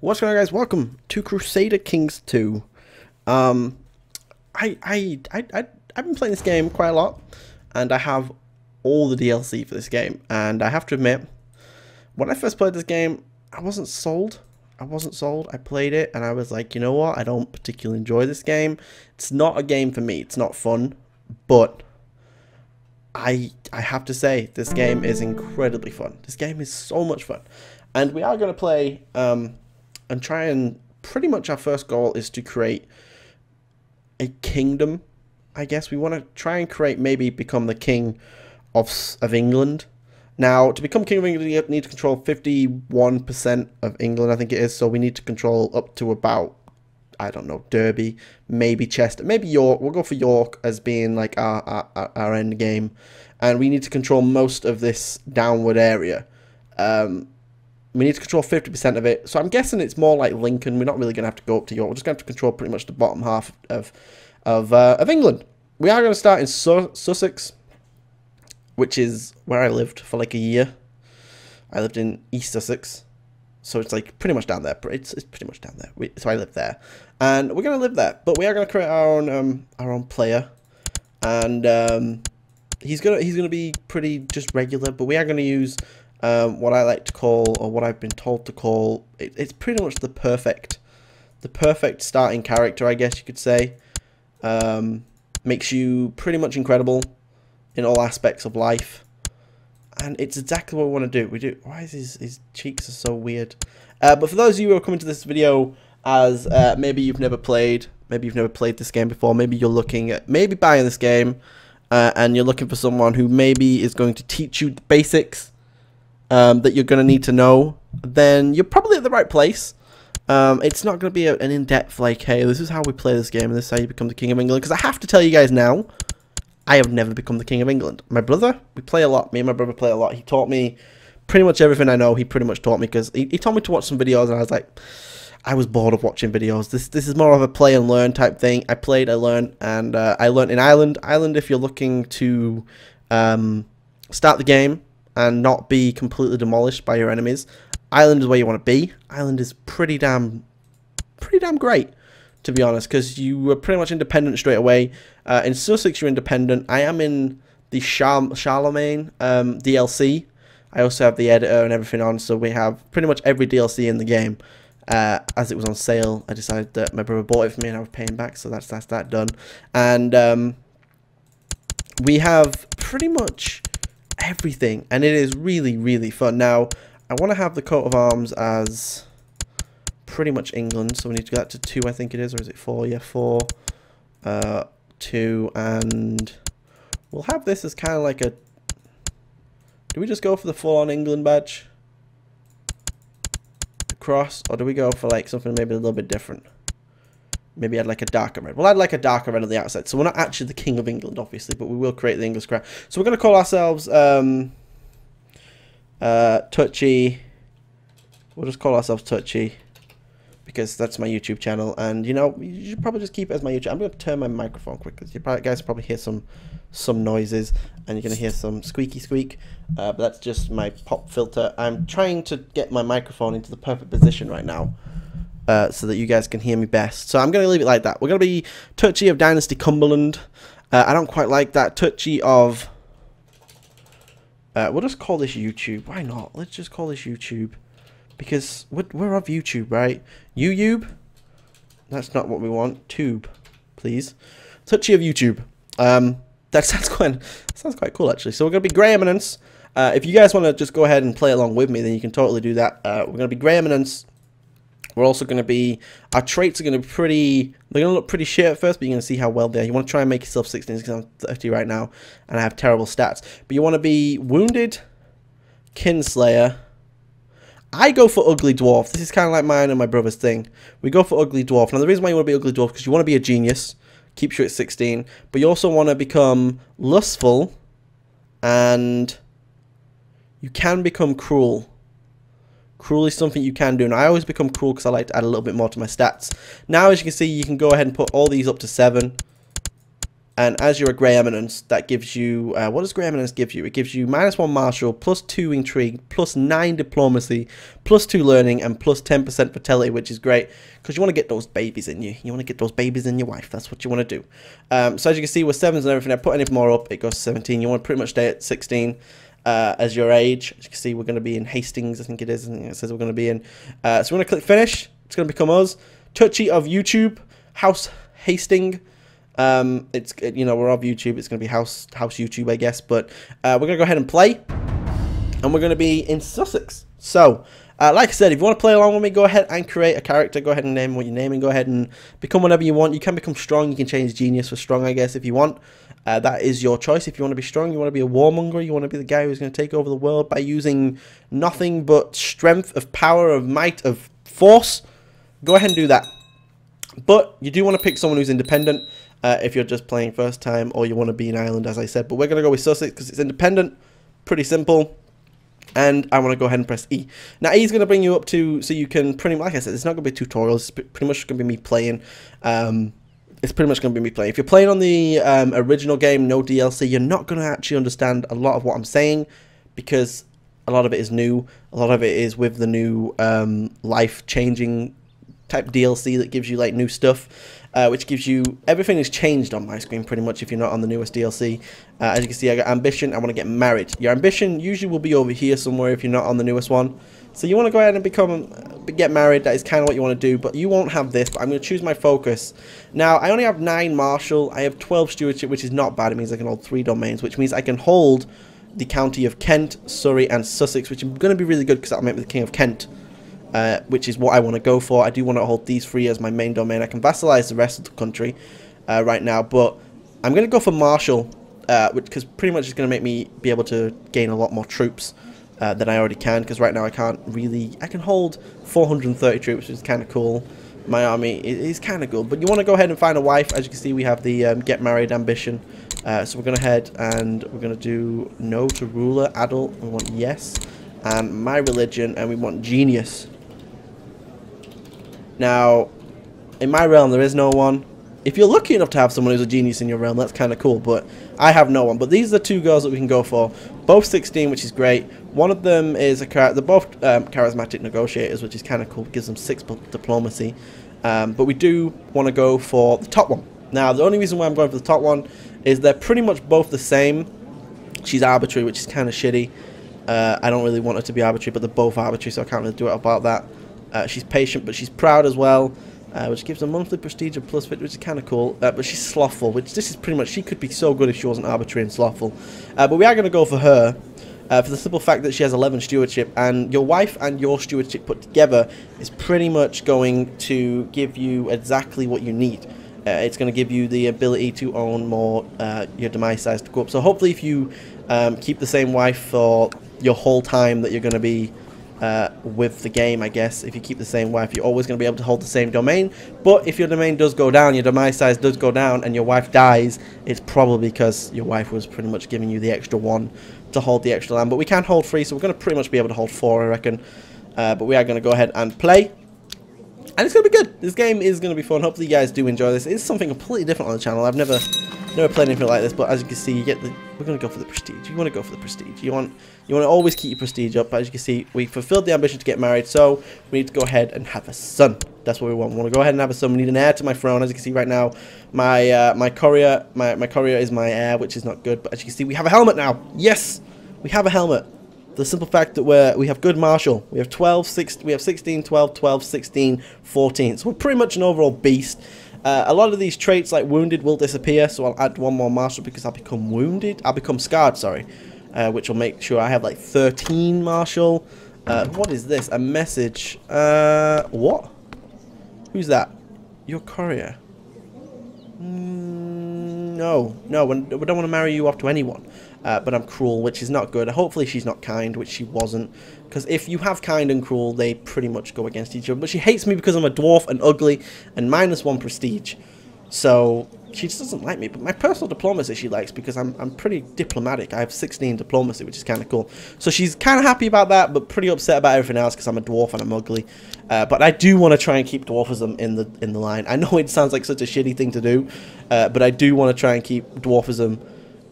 What's going on, guys? Welcome to Crusader Kings 2. Um, I've been playing this game quite a lot, and I have all the DLC for this game. And I have to admit, when I first played this game, I wasn't sold. I played it, and I was like, you know what? I don't particularly enjoy this game. It's not a game for me. It's not fun, but I have to say, this game is incredibly fun. This game is so much fun, and we are going to play. And try and pretty much our first goal is to create a kingdom. I guess we want to try and create, maybe become the king of England. Now, to become king of England, you need to control 51% of England, I think it is. So we need to control up to about, I don't know, Derby, maybe Chester, maybe York. We'll go for York as being like our end game, and we need to control most of this downward area. We need to control 50% of it, so I'm guessing it's more like Lincoln. We're not really going to have to go up to York. We're just going to have to control pretty much the bottom half of England. We are going to start in Sussex, which is where I lived for like a year. I lived in East Sussex, so it's like pretty much down there. It's pretty much down there. So I live there, and we're going to live there. But we are going to create our own player, and he's gonna be pretty just regular. But we are going to use what I like to call, or what I've been told to call, it's pretty much the perfect starting character, I guess you could say. Makes you pretty much incredible in all aspects of life, and it's exactly what we want to do. Why is his cheeks are so weird? But for those of you who are coming to this video as maybe you've never played this game before, maybe you're looking at buying this game, and you're looking for someone who maybe is going to teach you the basics that you're going to need to know, then you're probably at the right place. It's not going to be an in-depth, like, hey, this is how we play this game, and this is how you become the King of England, because I have to tell you guys now, I have never become the King of England. My brother, we play a lot. Me and my brother play a lot. He taught me pretty much everything I know. He pretty much taught me, because he told me to watch some videos, and I was like, I was bored of watching videos. This is more of a play and learn type thing. I played, I learned, and I learned in Ireland. Ireland, if you're looking to start the game and not be completely demolished by your enemies, Ireland is where you want to be. Ireland is pretty damn great, to be honest, because you are pretty much independent straight away. In Sussex, you're independent. I am in the Charlemagne DLC. I also have the editor and everything on, so we have pretty much every DLC in the game. As it was on sale, I decided that my brother bought it for me, and I was paying back, so that's that done. And we have pretty much everything, and it is really fun. Now, I want to have the coat of arms as pretty much England, so we need to go that to 2, I think it is, or is it 4? Yeah, 4, 2, and we'll have this as kind of like a, do we just go for the full-on England badge across, or do we go for like something maybe a little bit different? Maybe add like a darker red. We'll add like a darker red on the outside. So we're not actually the King of England, obviously, but we will create the English crown. So we're going to call ourselves Touchy. We'll just call ourselves Touchy, because that's my YouTube channel. And, you know, you should probably just keep it as my YouTube. I'm going to turn my microphone quick, because you guys probably hear some noises, and you're going to hear some squeaky squeak. But that's just my pop filter. I'm trying to get my microphone into the perfect position right now, so that you guys can hear me best. So I'm going to leave it like that. We're going to be Touchy of Dynasty Cumberland. I don't quite like that. Touchy of... we'll just call this YouTube. Why not? Let's just call this YouTube. Because we're of YouTube, right? YouTube? That's not what we want. Tube, please. Touchy of YouTube. That sounds quite cool, actually. So we're going to be Grey Eminence. If you guys want to just go ahead and play along with me, then you can totally do that. We're going to be Grey Eminence. We're also going to be, our traits are going to be they're going to look pretty shit at first, but you're going to see how well they are. You want to try and make yourself 16, because I'm 30 right now, and I have terrible stats. But you want to be Wounded, Kinslayer. I go for Ugly Dwarf. This is kind of like mine and my brother's thing. We go for Ugly Dwarf. Now, the reason why you want to be Ugly Dwarf is because you want to be a genius. Keeps you at 16. But you also want to become Lustful, and you can become Cruel. Cruel is something you can do, and I always become cruel because I like to add a little bit more to my stats. Now, as you can see, you can go ahead and put all these up to 7. And as you're a Grey Eminence, that gives you, what does Grey Eminence give you? It gives you -1 martial, +2 intrigue, +9 diplomacy, +2 learning, and +10% fertility, which is great because you want to get those babies in you. You want to get those babies in your wife. That's what you want to do. So as you can see, with 7s and everything, I put any more up, it goes to 17. You want to pretty much stay at 16 as your age. As you can see, we're going to be in Hastings, I think it is. I think it says we're going to be in. So we're going to click finish. It's going to become us. Touchy of YouTube, House Hastings. It's, you know, we're of YouTube. It's going to be house YouTube, I guess. But we're going to go ahead and play, and we're going to be in Sussex. So, like I said, if you want to play along with me, go ahead and create a character. Go ahead and name what you're naming. Go ahead and become whatever you want. You can become strong. You can change genius for strong, I guess, if you want. That is your choice. If you want to be strong, you want to be a warmonger, you want to be the guy who's going to take over the world by using nothing but strength, of power, of might, of force, go ahead and do that. But you do want to pick someone who's independent. If you're just playing first time, or you want to be in Ireland, as I said. But we're going to go with Sussex because it's independent, pretty simple. And I want to go ahead and press E. Now, E is going to bring you up to, so you can pretty much, like I said, it's not going to be tutorials. It's pretty much going to be me playing. It's pretty much going to be me playing. If you're playing on the original game, no DLC, you're not going to actually understand a lot of what I'm saying because a lot of it is new. A lot of it is with the new life-changing type DLC that gives you like new stuff, which gives you, everything is changed on my screen pretty much if you're not on the newest DLC. As you can see, I got ambition, I want to get married. Your ambition usually will be over here somewhere if you're not on the newest one. So you want to go ahead and get married. That is kind of what you want to do, but you won't have this. But I'm going to choose my focus. Now, I only have 9 martial, I have 12 stewardship, which is not bad. It means I can hold 3 domains, which means I can hold the county of Kent, Surrey and Sussex, which is going to be really good because that'll make me the king of Kent. Which is what I want to go for. I do want to hold these 3 as my main domain. I can vassalize the rest of the country right now, but I'm going to go for Marshall, because pretty much it's going to make me be able to gain a lot more troops than I already can, because right now I can't really... I can hold 430 troops, which is kind of cool. My army is kind of good, but you want to go ahead and find a wife. As you can see, we have the get married ambition. So we're going to head and we're going to do no to ruler, adult, we want yes, and my religion, and we want genius. Now, in my realm, there is no one. If you're lucky enough to have someone who's a genius in your realm, that's kind of cool, but I have no one. But these are the 2 girls that we can go for. Both 16, which is great. One of them is they're both charismatic negotiators, which is kind of cool. It gives them 6 diplomacy. But we do want to go for the top one. Now, the only reason why I'm going for the top one is they're pretty much both the same. She's arbitrary, which is kind of shitty. I don't really want her to be arbitrary, but they're both arbitrary, so I can't really do it about that. She's patient, but she's proud as well, which gives her monthly prestige of +50, which is kind of cool. But she's slothful, which this is pretty much, she could be so good if she wasn't arbitrary and slothful. But we are going to go for her for the simple fact that she has 11 stewardship, and your wife and your stewardship put together is pretty much going to give you exactly what you need. It's going to give you the ability to own more, your demise size to go up. So hopefully if you keep the same wife for your whole time that you're going to be with the game, I guess, if you keep the same wife, you're always going to be able to hold the same domain. But if your domain does go down, your demise size does go down, and your wife dies, it's probably because your wife was pretty much giving you the extra 1 to hold the extra land. But we can hold 3, so we're going to pretty much be able to hold 4, I reckon. But we are going to go ahead and play. And it's going to be good. This game is going to be fun. Hopefully you guys do enjoy this. It's something completely different on the channel. I've never played anything like this, but as you can see, you get the... We're going to go for the prestige. You want to go for the prestige. You want to always keep your prestige up. As you can see, we fulfilled the ambition to get married, so we need to go ahead and have a son. That's what we want. We want to go ahead and have a son. We need an heir to my throne. As you can see right now, my courier is my heir, which is not good. But as you can see, we have a helmet now. Yes, we have a helmet. The simple fact that we have good martial. We have 12, 6, we have 16, 12, 12, 16, 14. So we're pretty much an overall beast. A lot of these traits like wounded will disappear, so I'll add 1 more martial because I'll become wounded. I'll become scarred, sorry, which will make sure I have like 13 martial. What is this? A message. What? Who's that? Your courier. No, we don't want to marry you off to anyone. But I'm cruel, which is not good. Hopefully she's not kind, which she wasn't. Because if you have kind and cruel, they pretty much go against each other. But she hates me because I'm a dwarf and ugly and -1 prestige. So she just doesn't like me. But my personal diplomacy she likes because I'm pretty diplomatic. I have 16 diplomacy, which is kind of cool. So she's kind of happy about that, but pretty upset about everything else because I'm a dwarf and I'm ugly. But I do want to try and keep dwarfism in the line. I know it sounds like such a shitty thing to do, but I do want to try and keep dwarfism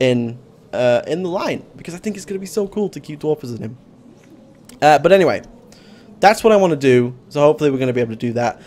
in the line because I think it's going to be so cool to keep dwarfism in. But anyway, that's what I want to do. So hopefully we're going to be able to do that.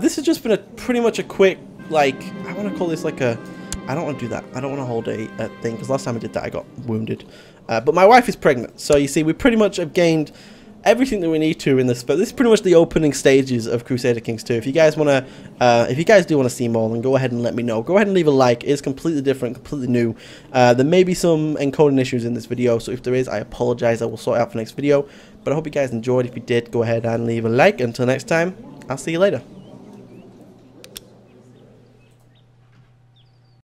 This has just been pretty much a quick, like, I want to call this like a, I don't want to do that. I don't want to hold a thing because last time I did that I got wounded. But my wife is pregnant. So you see, we pretty much have gained everything that we need to in this. But this is pretty much the opening stages of Crusader Kings 2. If you guys want to, if you guys do want to see more, then go ahead and let me know. Go ahead and leave a like. It is completely different, completely new. There may be some encoding issues in this video. So if there is, I apologize. I will sort it out for next video. But I hope you guys enjoyed. If you did, go ahead and leave a like. Until next time, I'll see you later.